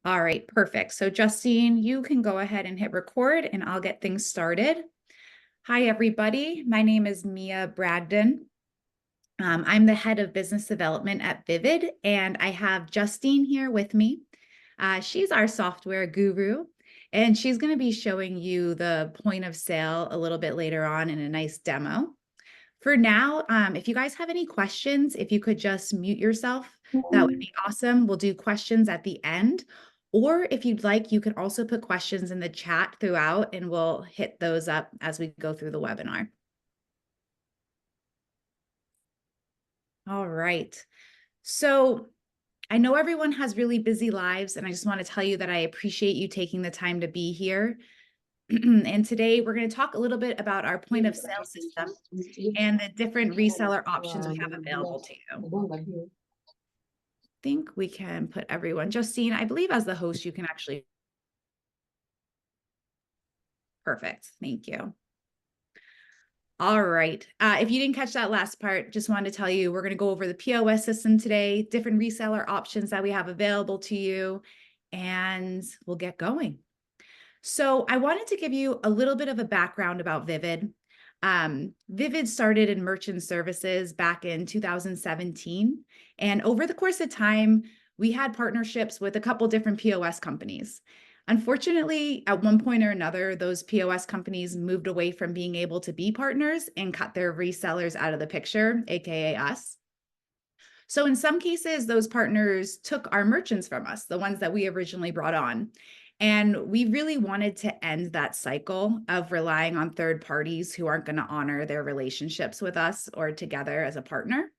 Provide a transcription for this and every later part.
All right, perfect. So Justine, you can go ahead and hit record and I'll get things started. Hi, everybody. My name is Mia Bragdon. I'm the head of business development at Vivid, and I have Justine here with me. She's our software guru, and she's going to be showing you the point of sale a little bit later on in a nice demo. For now, if you guys have any questions, if you could just mute yourself, that would be awesome. We'll do questions at the end. Or if you'd like, you can also put questions in the chat throughout, and we'll hit those up as we go through the webinar. All right. So I know everyone has really busy lives, and I just want to tell you that I appreciate you taking the time to be here. And today we're going to talk a little bit about our point of sale system and the different reseller options we have available to you. I think we can put everyone. Justine, I believe as the host, you can actually. Perfect. Thank you. All right. If you didn't catch that last part, just wanted to tell you we're going to go over the POS system today, different reseller options that we have available to you, and we'll get going. So I wanted to give you a little bit of a background about Vivid. Vivid started in merchant services back in 2017. And over the course of time, we had partnerships with a couple different POS companies. Unfortunately, at one point or another, those POS companies moved away from being able to be partners and cut their resellers out of the picture, AKA us. So in some cases, those partners took our merchants from us, the ones that we originally brought on. And we really wanted to end that cycle of relying on third parties who aren't going to honor their relationships with us or together as a partner.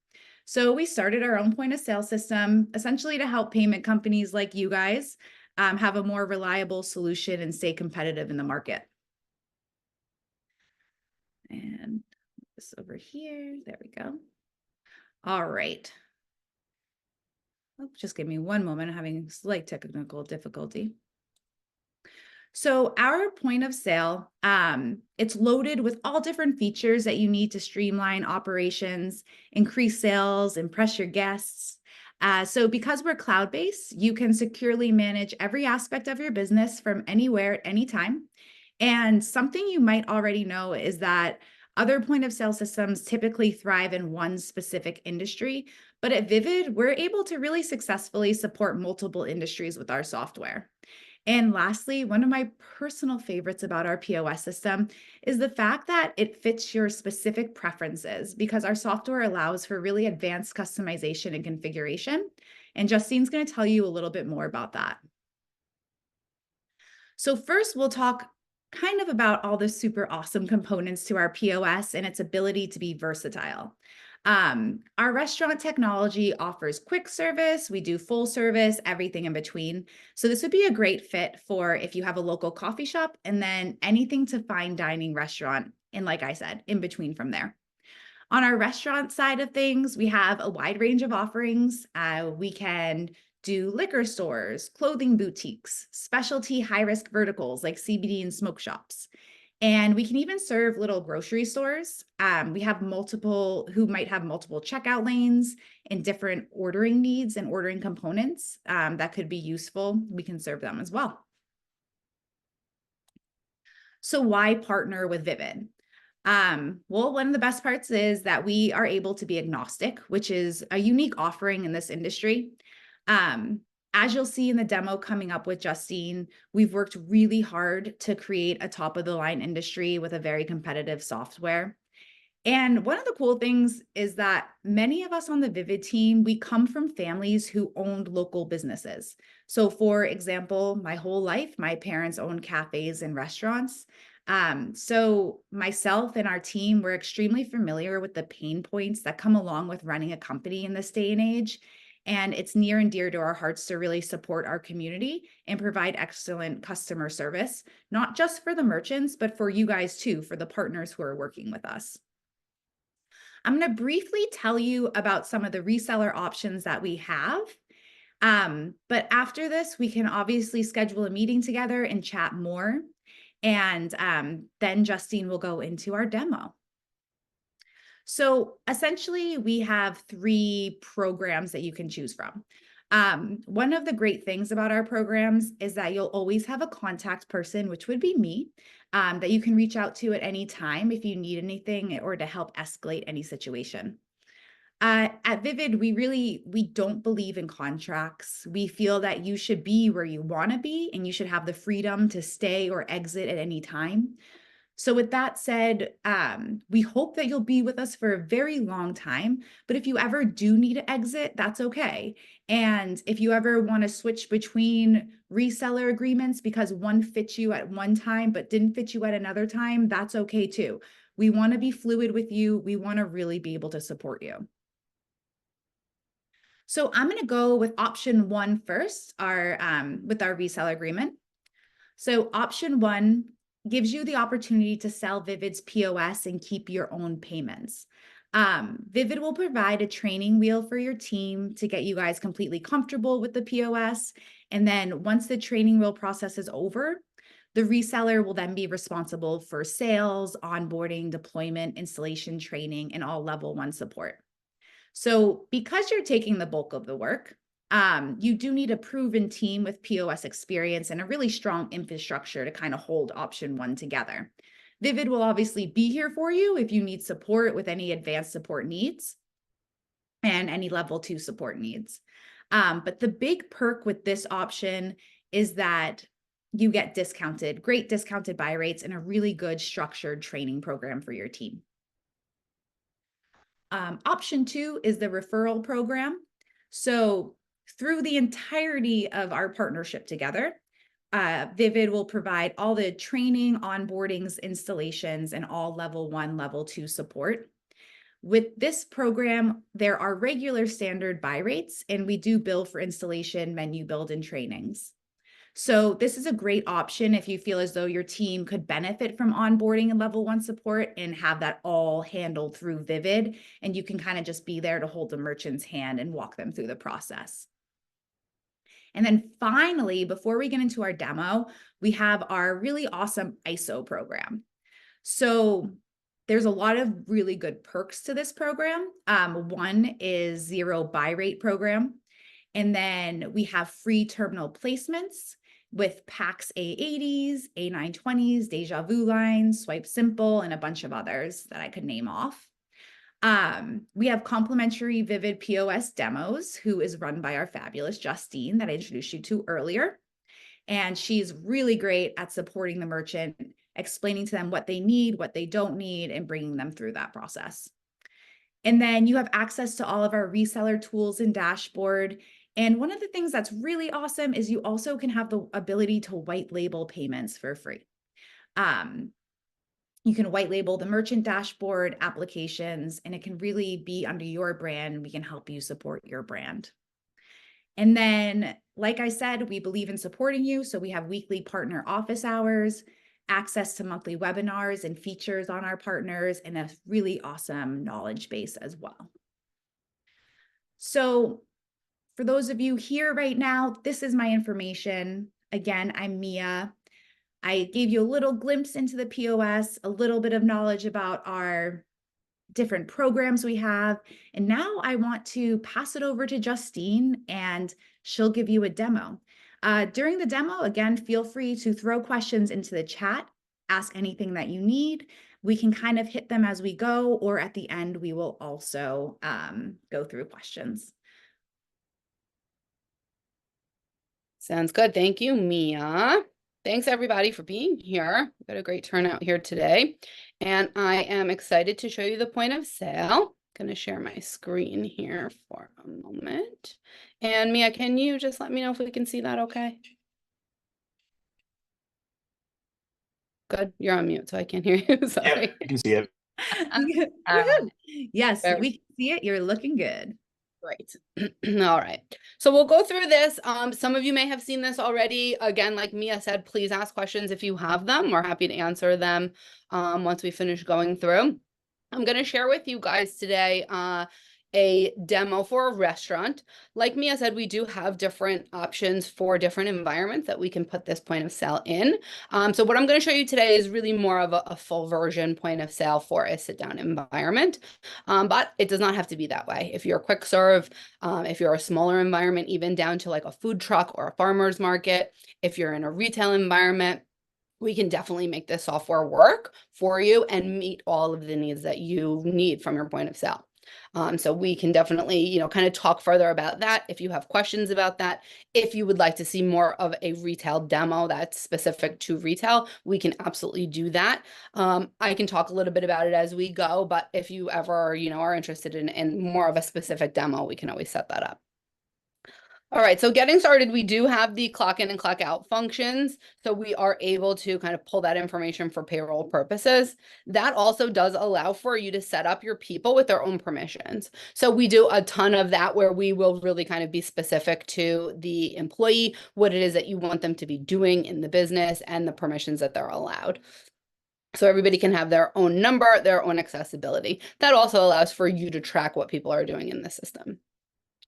So we started our own point of sale system, essentially to help payment companies like you guys have a more reliable solution and stay competitive in the market. And this over here, there we go. All right. Oh, just give me one moment. I'm having slight technical difficulty. So our point of sale, it's loaded with all different features that you need to streamline operations, increase sales, impress your guests. So because we're cloud-based, you can securely manage every aspect of your business from anywhere at any time. And something you might already know is that other point of sale systems typically thrive in one specific industry, but at Vivid, we're able to really successfully support multiple industries with our software. And lastly, one of my personal favorites about our POS system is the fact that it fits your specific preferences because our software allows for really advanced customization and configuration. And Justine's going to tell you a little bit more about that. So first, we'll talk kind of about all the super awesome components to our POS and its ability to be versatile. Our restaurant technology offers quick service, we do full service, everything in between. So this would be a great fit for if you have a local coffee shop and then anything to fine dining restaurant. And like I said, in between from there. On our restaurant side of things, we have a wide range of offerings. We can do liquor stores, clothing boutiques, specialty high-risk verticals like CBD and smoke shops. And we can even serve little grocery stores. We have multiple who might have multiple checkout lanes and different ordering needs and ordering components that could be useful. We can serve them as well. So why partner with Vivid? Well, one of the best parts is that we are able to be agnostic, which is a unique offering in this industry. As you'll see in the demo coming up with Justine, we've worked really hard to create a top of the line industry with a very competitive software. And one of the cool things is that many of us on the Vivid team, we come from families who owned local businesses. So for example, my whole life, my parents owned cafes and restaurants. So myself and our team, we're extremely familiar with the pain points that come along with running a company in this day and age. And it's near and dear to our hearts to really support our community and provide excellent customer service, not just for the merchants, but for you guys too, for the partners who are working with us. I'm going to briefly tell you about some of the reseller options that we have. But after this, we can obviously schedule a meeting together and chat more. And then Justine will go into our demo. So essentially, we have 3 programs that you can choose from. One of the great things about our programs is that you'll always have a contact person, which would be me, that you can reach out to at any time if you need anything or to help escalate any situation. At Vivid, we don't believe in contracts. We feel that you should be where you want to be and you should have the freedom to stay or exit at any time. So with that said, we hope that you'll be with us for a very long time, but if you ever do need to exit, that's okay. And if you ever want to switch between reseller agreements because one fits you at one time but didn't fit you at another time, that's okay too. We want to be fluid with you. We want to really be able to support you. So I'm going to go with option one first, with our reseller agreement. So option one gives you the opportunity to sell Vivid's POS and keep your own payments. Vivid will provide a training wheel for your team to get you guys completely comfortable with the POS. And then once the training wheel process is over, the reseller will then be responsible for sales, onboarding, deployment, installation, training, and all level one support. So because you're taking the bulk of the work, you do need a proven team with POS experience and a really strong infrastructure to kind of hold option one together. Vivid will obviously be here for you if you need support with any advanced support needs and any level 2 support needs. But the big perk with this option is that you get great discounted buy rates and a really good structured training program for your team. Option two is the referral program. So through the entirety of our partnership together, Vivid will provide all the training, onboardings, installations, and all level 1, level 2 support. With this program, there are regular standard buy rates, and we do bill for installation, menu build, and trainings. So this is a great option if you feel as though your team could benefit from onboarding and level 1 support and have that all handled through Vivid, and you can kind of just be there to hold the merchant's hand and walk them through the process. And then finally, before we get into our demo, we have our really awesome ISO program. So there's a lot of really good perks to this program. One is 0 buy rate program. And then we have free terminal placements with PAX A80s, A920s, Deja Vu lines, Swipe Simple, and a bunch of others that I could name off. We have complimentary Vivid POS demos, who is run by our fabulous Justine that I introduced you to earlier. And she's really great at supporting the merchant, explaining to them what they need, what they don't need, and bringing them through that process. And then you have access to all of our reseller tools and dashboard. And one of the things that's really awesome is you also can have the ability to white label payments for free. You can white label the merchant dashboard, applications, and it can really be under your brand. We can help you support your brand. And then, like I said, we believe in supporting you. So we have weekly partner office hours, access to monthly webinars and features on our partners, and a really awesome knowledge base as well. So for those of you here right now, this is my information. Again, I'm Mia. I gave you a little glimpse into the POS, a little bit of knowledge about our different programs we have. And now I want to pass it over to Justine and she'll give you a demo. During the demo, again, feel free to throw questions into the chat, ask anything that you need. We can kind of hit them as we go, or at the end, we will also go through questions. Sounds good. Thank you, Mia. Thanks everybody for being here. We've got a great turnout here today. And I am excited to show you the point of sale. I'm going to share my screen here for a moment. And Mia, can you just let me know if we can see that okay? Good. You're on mute, so I can't hear you. Sorry. Yeah, you can see it. Yes, we can see it. You're looking good. Great. All right. So we'll go through this. Some of you may have seen this already. Again, like Mia said, please ask questions if you have them. We're happy to answer them once we finish going through. I'm going to share with you guys today a demo for a restaurant. Like Mia said, we do have different options for different environments that we can put this point of sale in. So what I'm going to show you today is really more of a full version point of sale for a sit-down environment. But it does not have to be that way. If you're a quick serve, if you're a smaller environment, even down to like a food truck or a farmer's market, if you're in a retail environment, we can definitely make this software work for you and meet all of the needs that you need from your point of sale. So we can definitely, kind of talk further about that if you have questions about that. If you would like to see more of a retail demo that's specific to retail, we can absolutely do that. I can talk a little bit about it as we go, but if you ever, are interested in more of a specific demo, we can always set that up. All right, so getting started, we do have the clock in and clock out functions. So we are able to kind of pull that information for payroll purposes. That also does allow for you to set up your people with their own permissions. So we do a ton of that where we will really kind of be specific to the employee, what it is that you want them to be doing in the business and the permissions that they're allowed. So everybody can have their own number, their own accessibility. That also allows for you to track what people are doing in the system.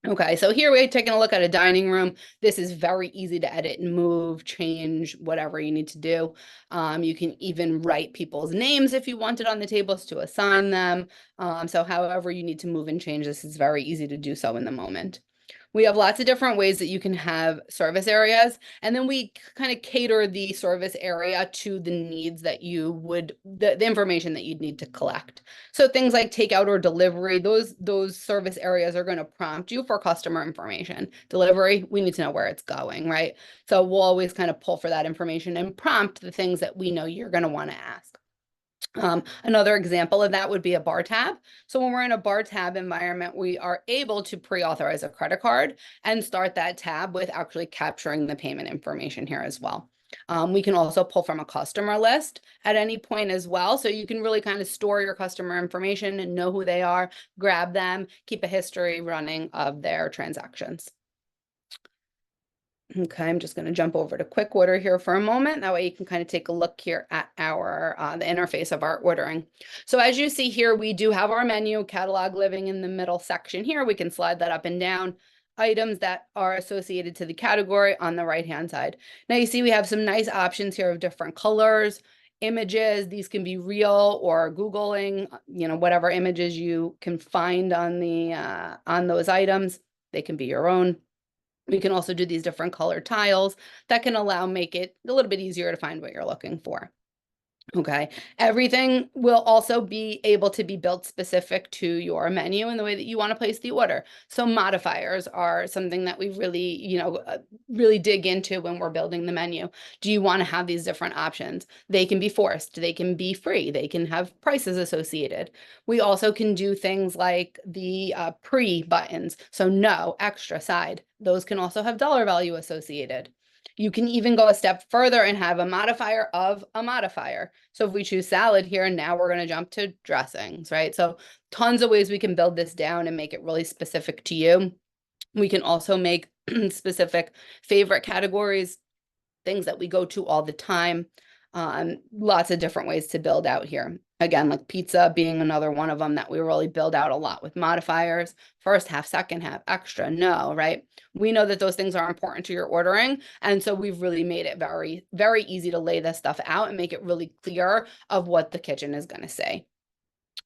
Okay, so here we're taking a look at a dining room. This is very easy to edit and move, change, whatever you need to do. You can even write people's names if you wanted on the tables to assign them. So however you need to move and change this is very easy to do so in the moment. We have lots of different ways that you can have service areas, and then we kind of cater the service area to the needs that you would, the information that you'd need to collect. So things like takeout or delivery, those service areas are going to prompt you for customer information. Delivery, we need to know where it's going, right? So we'll always kind of pull for that information and prompt the things that we know you're going to want to ask. Another example of that would be a bar tab. So when we're in a bar tab environment, we are able to pre-authorize a credit card and start that tab with actually capturing the payment information here as well. We can also pull from a customer list at any point as well. So you can really kind of store your customer information and know who they are, grab them, keep a history running of their transactions. Okay, I'm just going to jump over to quick order here for a moment. That way you can kind of take a look here at our the interface of our ordering. So as you see here, we do have our menu catalog living in the middle section here. We can slide that up and down. Items that are associated to the category on the right-hand side. Now you see we have some nice options here of different colors, images. These can be real or Googling, whatever images you can find on the on those items. They can be your own. We can also do these different color tiles that can make it a little bit easier to find what you're looking for. Okay, everything will also be able to be built specific to your menu and the way that you want to place the order. So modifiers are something that we really, really dig into when we're building the menu. Do you want to have these different options? They can be forced, they can be free, they can have prices associated. We also can do things like the pre buttons. So no, extra, side. Those can also have dollar value associated. You can even go a step further and have a modifier of a modifier. So if we choose salad here, now we're going to jump to dressings, right? So tons of ways we can build this down and make it really specific to you. We can also make specific favorite categories, things that we go to all the time. Lots of different ways to build out here. Again, like pizza being another one of them that we really build out a lot with modifiers. First half, second half, extra, no, right? We know that those things are important to your ordering. And so we've really made it very, very easy to lay this stuff out and make it really clear of what the kitchen is going to say.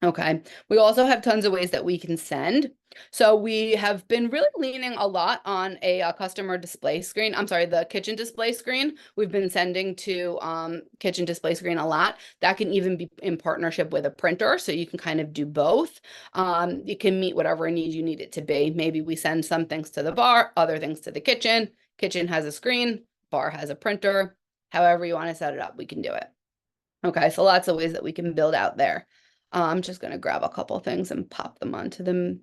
Okay, we also have tons of ways that we can send. So we have been really leaning a lot on a customer display screen. I'm sorry, the kitchen display screen. We've been sending to kitchen display screen a lot. That can even be in partnership with a printer, so you can kind of do both. You can meet whatever need you need it to be. Maybe we send some things to the bar, other things to the kitchen. Kitchen has a screen, bar has a printer. However you want to set it up, we can do it. Okay, so lots of ways that we can build out there. I'm just going to grab a couple things and pop them onto the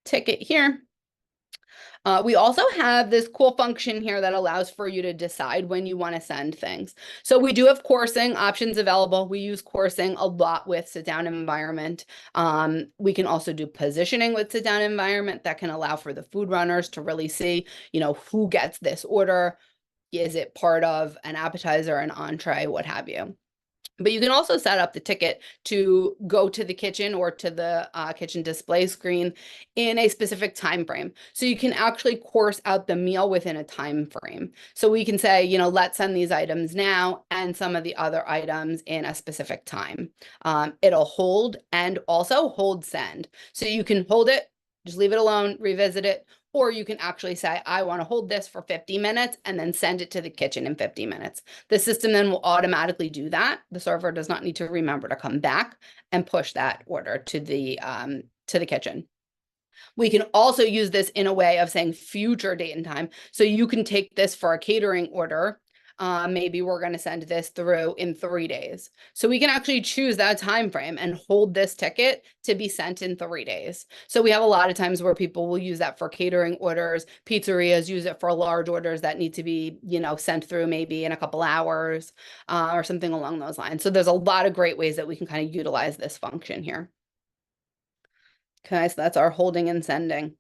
ticket here. We also have this cool function here that allows for you to decide when you want to send things. So we do have coursing options available. We use coursing a lot with sit-down environment. We can also do positioning with sit-down environment that can allow for the food runners to really see, who gets this order. Is it part of an appetizer, an entree, what have you? But you can also set up the ticket to go to the kitchen or to the kitchen display screen in a specific time frame. So you can actually course out the meal within a time frame. So we can say, you know, let's send these items now and some of the other items in a specific time. It'll hold and also hold send. So you can hold it, just leave it alone, revisit it, or you can actually say, I want to hold this for 50 minutes and then send it to the kitchen in 50 minutes. The system then will automatically do that. The server does not need to remember to come back and push that order to the kitchen. We can also use this in a way of saying future date and time. So you can take this for a catering order. Maybe we're going to send this through in 3 days. So we can actually choose that time frame and hold this ticket to be sent in 3 days. So we have a lot of times where people will use that for catering orders. Pizzerias use it for large orders that need to be, you know, sent through maybe in a couple hours or something along those lines. So there's a lot of great ways that we can kind of utilize this function here. Okay, so that's our holding and sending.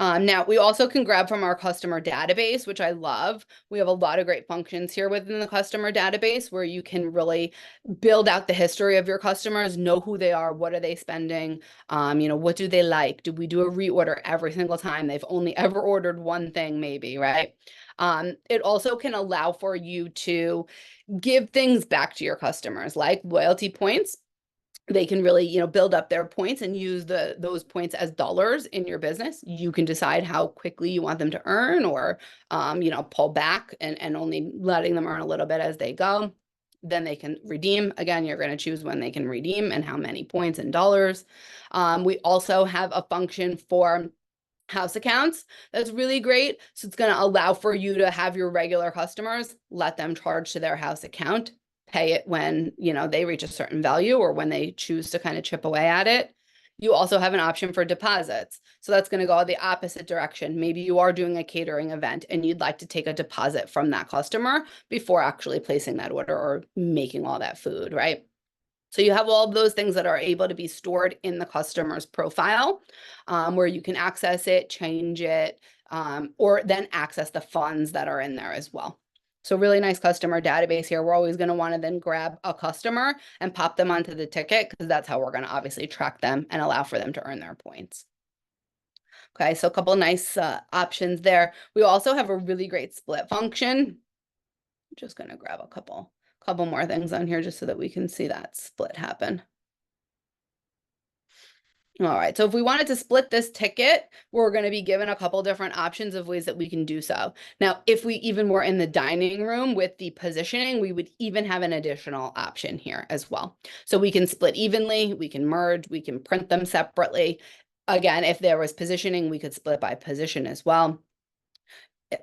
Now, we also can grab from our customer database, which I love. We have a lot of great functions here within the customer database where you can really build out the history of your customers, know who they are, what are they spending, you know, what do they like? Do we do a reorder every single time? They've only ever ordered one thing maybe, right? It also can allow for you to give things back to your customers like loyalty points. They can really, you know, build up their points and use those points as dollars in your business. You can decide how quickly you want them to earn or, you know, pull back and only letting them earn a little bit as they go. Then they can redeem. Again, you're going to choose when they can redeem and how many points and dollars. We also have a function for house accounts. That's really great. So it's going to allow for you to have your regular customers, let them charge to their house account, pay it when, you know, they reach a certain value or when they choose to kind of chip away at it. You also have an option for deposits. So that's going to go the opposite direction. Maybe you are doing a catering event and you'd like to take a deposit from that customer before actually placing that order or making all that food, right? So you have all of those things that are able to be stored in the customer's profile, where you can access it, change it, or then access the funds that are in there as well. So really nice customer database here. We're always going to want to then grab a customer and pop them onto the ticket because that's how we're going to obviously track them and allow for them to earn their points. Okay, so a couple of nice options there. We also have a really great split function. I'm just going to grab a couple more things on here just so that we can see that split happen. All right, so if we wanted to split this ticket, we're going to be given a couple different options of ways that we can do so. Now, if we even were in the dining room with the positioning, we would even have an additional option here as well. So we can split evenly, we can merge, we can print them separately. Again, if there was positioning, we could split by position as well.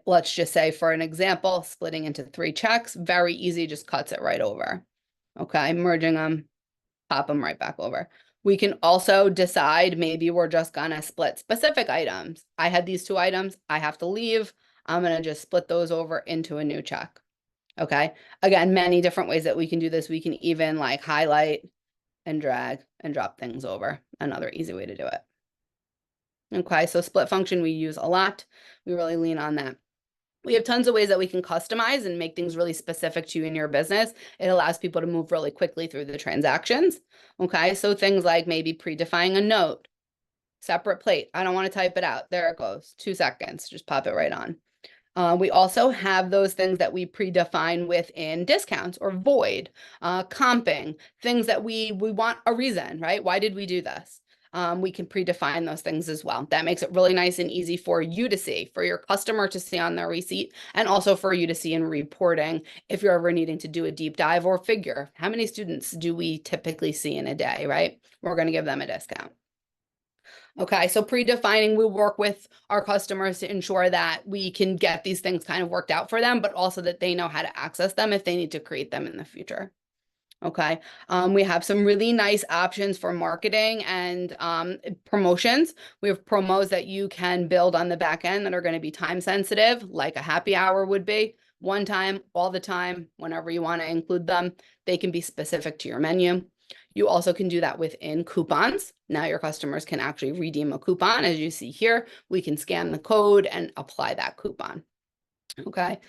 Let's just say, for an example, splitting into 3 checks, very easy, just cuts it right over. Okay, merging them, pop them right back over. We can also decide maybe we're just gonna split specific items. I had these 2 items, I have to leave. I'm gonna just split those over into a new check. Okay, again, many different ways that we can do this. We can even like highlight and drag and drop things over. Another easy way to do it. Okay, so split function we use a lot. We really lean on that. We have tons of ways that we can customize and make things really specific to you in your business. It allows people to move really quickly through the transactions. Okay, so things like maybe predefining a note, separate plate. I don't want to type it out. There it goes. 2 seconds. Just pop it right on. We also have those things that we predefine within discounts or void, comping, things that we want a reason, right? Why did we do this? We can predefine those things as well. That makes it really nice and easy for you to see, for your customer to see on their receipt, and also for you to see in reporting if you're ever needing to do a deep dive or figure. How many students do we typically see in a day, right? We're going to give them a discount. Okay, so predefining, we work with our customers to ensure that we can get these things kind of worked out for them, but also that they know how to access them if they need to create them in the future. Okay, we have some really nice options for marketing and promotions. We have promos that you can build on the back end that are going to be time sensitive, like a happy hour would be. One time, all the time, whenever you want to include them. They can be specific to your menu. You also can do that within coupons. Now your customers can actually redeem a coupon. As you see here, we can scan the code and apply that coupon. Okay.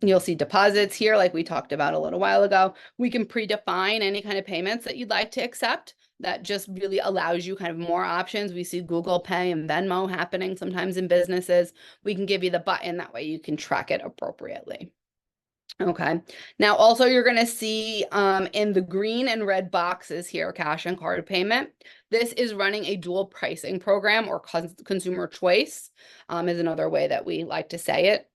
You'll see deposits here, like we talked about a little while ago. We can predefine any kind of payments that you'd like to accept. That just really allows you kind of more options. We see Google Pay and Venmo happening sometimes in businesses. We can give you the button, that way you can track it appropriately. Okay. Now, also you're going to see in the green and red boxes here, cash and card payment. This is running a dual pricing program, or consumer choice is another way that we like to say it.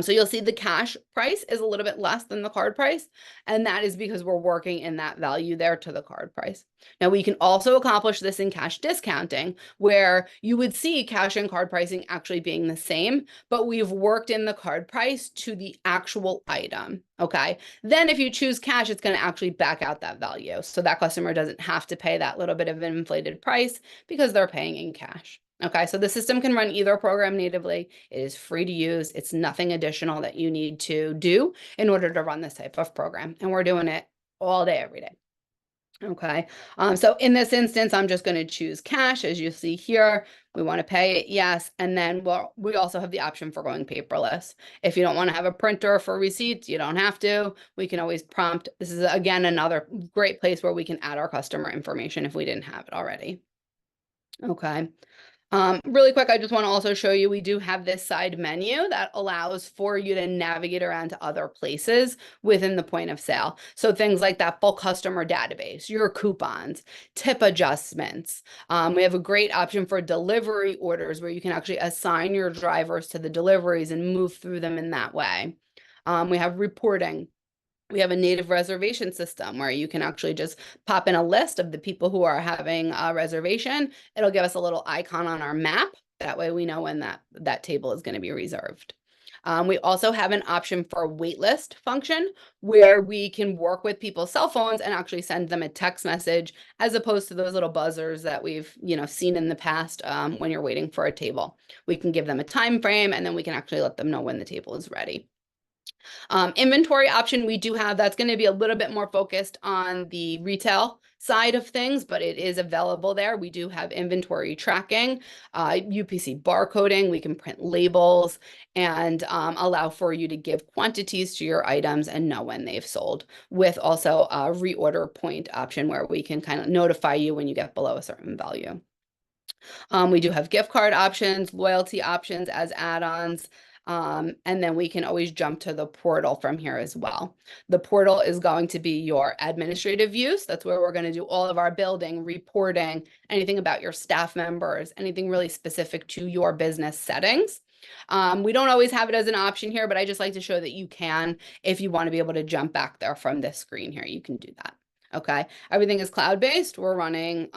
So you'll see the cash price is a little bit less than the card price, and that is because we're working in that value there to the card price. Now, we can also accomplish this in cash discounting, where you would see cash and card pricing actually being the same, but we've worked in the card price to the actual item, okay? Then if you choose cash, it's going to actually back out that value. So that customer doesn't have to pay that little bit of an inflated price because they're paying in cash. Okay, so the system can run either program natively. It is free to use. It's nothing additional that you need to do in order to run this type of program. And we're doing it all day, every day. Okay, so in this instance, I'm just going to choose cash. As you see here, we want to pay it, yes. And then we also have the option for going paperless. If you don't want to have a printer for receipts, you don't have to. We can always prompt. This is, again, another great place where we can add our customer information if we didn't have it already. Okay. Really quick, I just want to also show you, we do have this side menu that allows for you to navigate around to other places within the point of sale. So things like that full customer database, your coupons, tip adjustments. We have a great option for delivery orders where you can actually assign your drivers to the deliveries and move through them in that way. We have reporting. We have a native reservation system where you can actually just pop in a list of the people who are having a reservation. It'll give us a little icon on our map. That way we know when that table is going to be reserved. We also have an option for a waitlist function where we can work with people's cell phones and actually send them a text message, as opposed to those little buzzers that we've seen in the past when you're waiting for a table. We can give them a time frame, and then we can actually let them know when the table is ready. Inventory option we do have, that's going to be a little bit more focused on the retail side of things, but it is available there. We do have inventory tracking, UPC barcoding. We can print labels and allow for you to give quantities to your items and know when they've sold, with also a reorder point option where we can kind of notify you when you get below a certain value. We do have gift card options, loyalty options as add-ons. And then we can always jump to the portal from here as well. The portal is going to be your administrative use. That's where we're going to do all of our building, reporting, anything about your staff members, anything really specific to your business settings. We don't always have it as an option here, but I just like to show that you can, if you want to be able to jump back there from this screen here, you can do that. Okay, everything is cloud-based. We're running,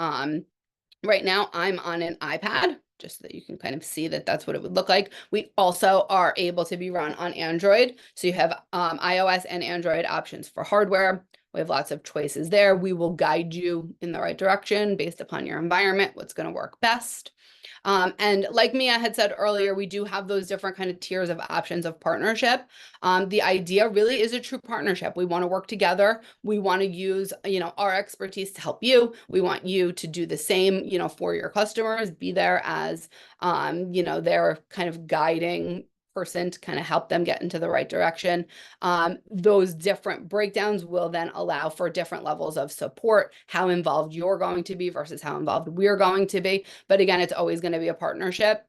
right now I'm on an iPad, just so that you can kind of see that that's what it would look like. We also are able to be run on Android. So you have iOS and Android options for hardware. We have lots of choices there. We will guide you in the right direction based upon your environment, what's going to work best. And like Mia had said earlier, we do have those different kind of tiers of options of partnership. The idea really is a true partnership. We want to work together. We want to use, our expertise to help you. We want you to do the same, for your customers, be there as, their kind of guiding person to kind of help them get into the right direction. Those different breakdowns will then allow for different levels of support, how involved you're going to be versus how involved we're going to be. But again, it's always going to be a partnership.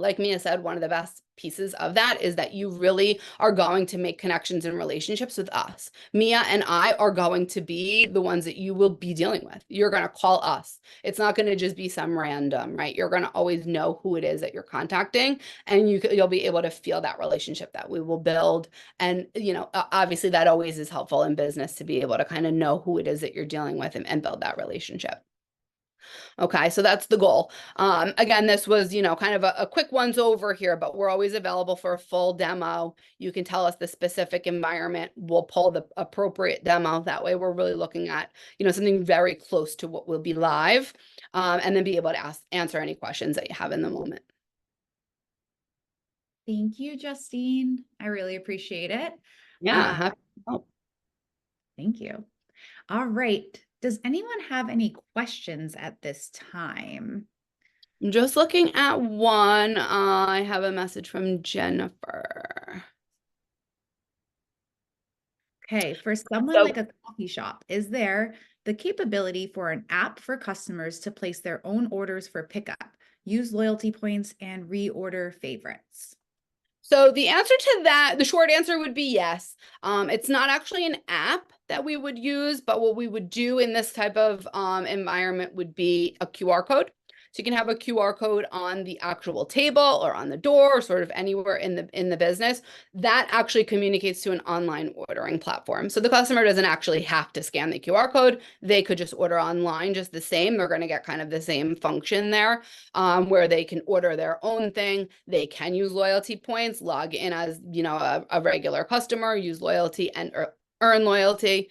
Like Mia said, one of the best pieces of that is that you really are going to make connections and relationships with us. Mia and I are going to be the ones that you will be dealing with. You're going to call us. It's not going to just be some random, right? You're going to always know who it is that you're contacting, and you'll be able to feel that relationship that we will build. And, obviously that always is helpful in business to be able to kind of know who it is that you're dealing with and build that relationship. Okay, so that's the goal. Again, this was, kind of a quick once over here, but we're always available for a full demo. You can tell us the specific environment. We'll pull the appropriate demo. That way we're really looking at, something very close to what will be live, and then be able to answer any questions that you have in the moment. Thank you, Justine. I really appreciate it. Yeah, happy to help. Thank you. All right. Does anyone have any questions at this time? I'm just looking at one. I have a message from Jennifer. Okay, for someone So like a coffee shop, is there the capability for an app for customers to place their own orders for pickup, use loyalty points, and reorder favorites? So the answer to that, the short answer would be yes. It's not actually an app that we would use, but what we would do in this type of environment would be a QR code. So you can have a QR code on the actual table or on the door, or sort of anywhere in the business. That actually communicates to an online ordering platform. So the customer doesn't actually have to scan the QR code. They could just order online just the same. They're going to get kind of the same function there, where they can order their own thing. They can use loyalty points, log in as, you know, a regular customer, use loyalty and earn loyalty.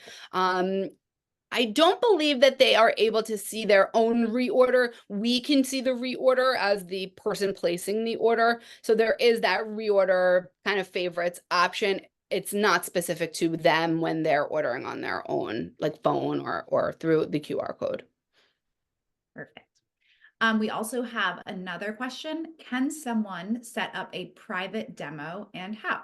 I don't believe that they are able to see their own reorder. We can see the reorder as the person placing the order. So there is that reorder kind of favorites option. It's not specific to them when they're ordering on their own, like phone or through the QR code. Perfect. We also have another question. Can someone set up a private demo and how?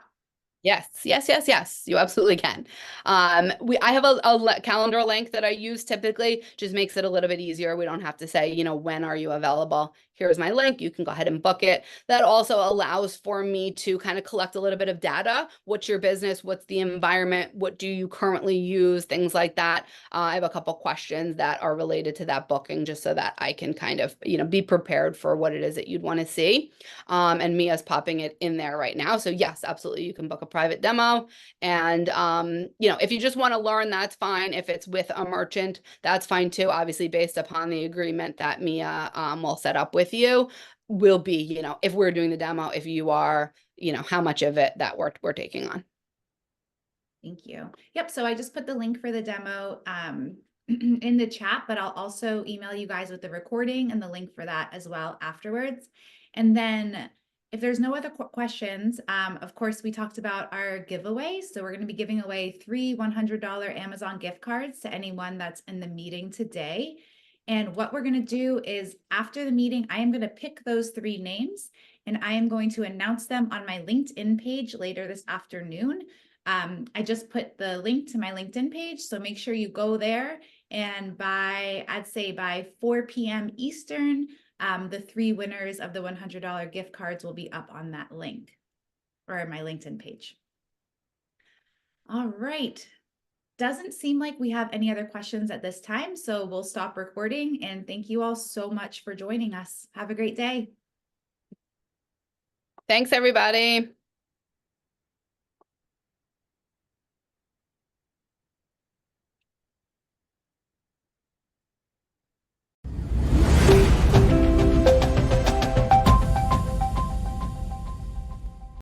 Yes, yes, yes, yes, you absolutely can. I have a calendar link that I use typically, just makes it a little bit easier. We don't have to say, you know, when are you available? Here's my link. You can go ahead and book it. That also allows for me to kind of collect a little bit of data. What's your business? What's the environment? What do you currently use? Things like that. I have a couple questions that are related to that booking, just so that I can kind of, you know, be prepared for what it is that you'd want to see. And Mia's popping it in there right now. So yes, absolutely, you can book a private demo. And you know, if you just want to learn, that's fine. If it's with a merchant, that's fine too. Obviously, based upon the agreement that Mia will set up with you, will be, you know, if we're doing the demo, if you are, you know, how much of it that we're taking on. Thank you. Yep. So I just put the link for the demo in the chat, but I'll also email you guys with the recording and the link for that as well afterwards. And then if there's no other questions, of course, we talked about our giveaway. So we're going to be giving away 3 $100 Amazon gift cards to anyone that's in the meeting today. And what we're going to do is after the meeting, I am going to pick those 3 names and I am going to announce them on my LinkedIn page later this afternoon. I just put the link to my LinkedIn page, so make sure you go there. And I'd say by 4 p.m. Eastern, the 3 winners of the $100 gift cards will be up on that link or my LinkedIn page. All right. Doesn't seem like we have any other questions at this time, so we'll stop recording. And thank you all so much for joining us. Have a great day. Thanks, everybody.